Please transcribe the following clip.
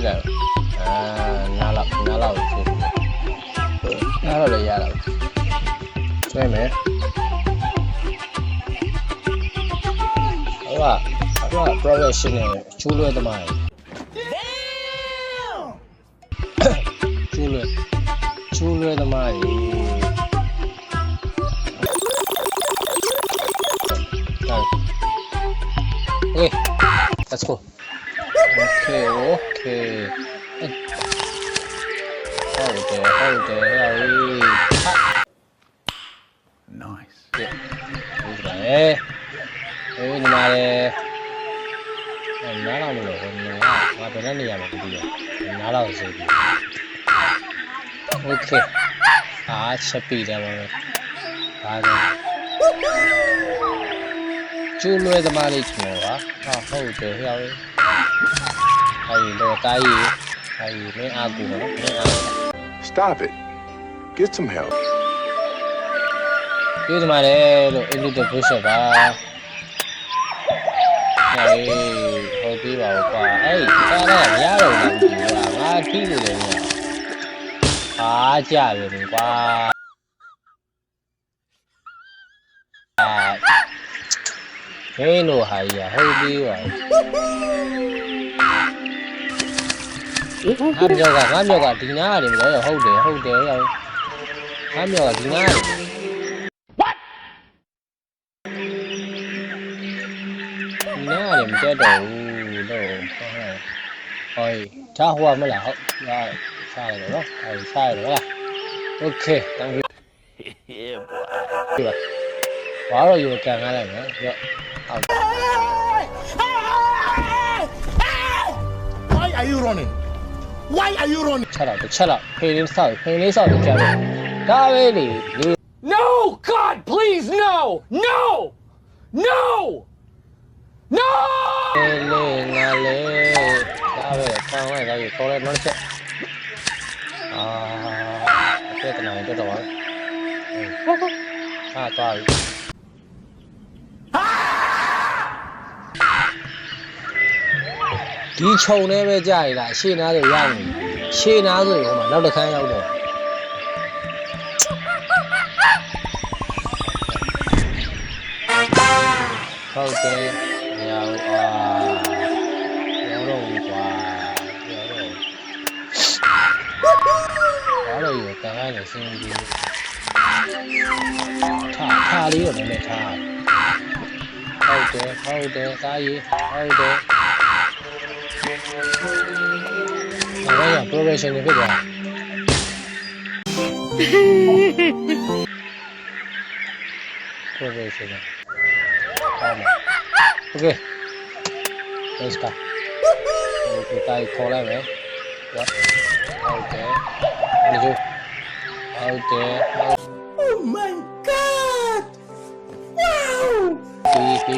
လိုက်နားလောက်ဆွဲနားလောက်လည်းရတာဆွဲမယ်ဟုတ်က professional ကျိုးလွဲသမားကျိုးလွဲသမားကြီးOkay, let's go. Okay. Hold there. Nice. Hey, ni mare. Nala mo lo, ma bena ni ya ma ku di. Nala ko sai di. Okay. Chapi da ma.ကျိုးလွဲသမားလေးကျွန်တော်ပါဟုတ်တယ်ဟဲ့အဲဒီတော့တားရီမင်းအားကိုနော်မင်းအား Stop it. Get some help. ကျေးဇူးပါတယ်လို့ Elite Push-up ပါဟုတ်ပြီပါကွာအဲ့တားရမရတော့ဘူးကွာငါထိလို့လည်းမရအားကြတယ်ကွာဟဲ့လို့ဟာကြီးဟုတ်ပြီပါငါမြောက်ကဒီနားရတယ်မလို့ဟုတ်တယ်ရောက်ငါမြောက်ကဒီနားရတယ် What ဒီနားရတယ်မတက်တော့ဘူးလို့ဟောဒါဟိုမလားဟုတ်ရတယ်စားရတယ်နော်အဲဒီစားရတယ်လား Okay thank you yeah boy ဘာလို့ယူကန်ကားလိုက်မယ်ရောWhy are you running? Why are you running? ချက်လောက်ဖေးလေးစောက်ကြတယ်ဒါပဲလေ No, God, please, no! No!လေငါလေဒါပဲကောင်းလိုက်တော့ခေါ်လိုက်နောက်ချက်ပြဿနာတက်တော့ပါသွားပြီဒီခြုံနေပဲကြာရတာရှေ့နားဆိုရောက်နေရှေ့နားဆိုဟိုမှာနောက်တစ်ခန်းရောက်တော့ဟုတ်တယ်ရောက်တော့ဘူးကွာဘာလို့ရကန်လိုက်နေစင်းပြီးထားလေးတော့လည်းထားဟုတ်တယ်သားကြီးဟုတ်တယ်ဘာလဲ progression ဖြစ်သွား progression okay let's go ဒီတိုင်းခေါ်လိုက်မယ်ဟုတ်တယ်Oh my God! Wow! ဒီ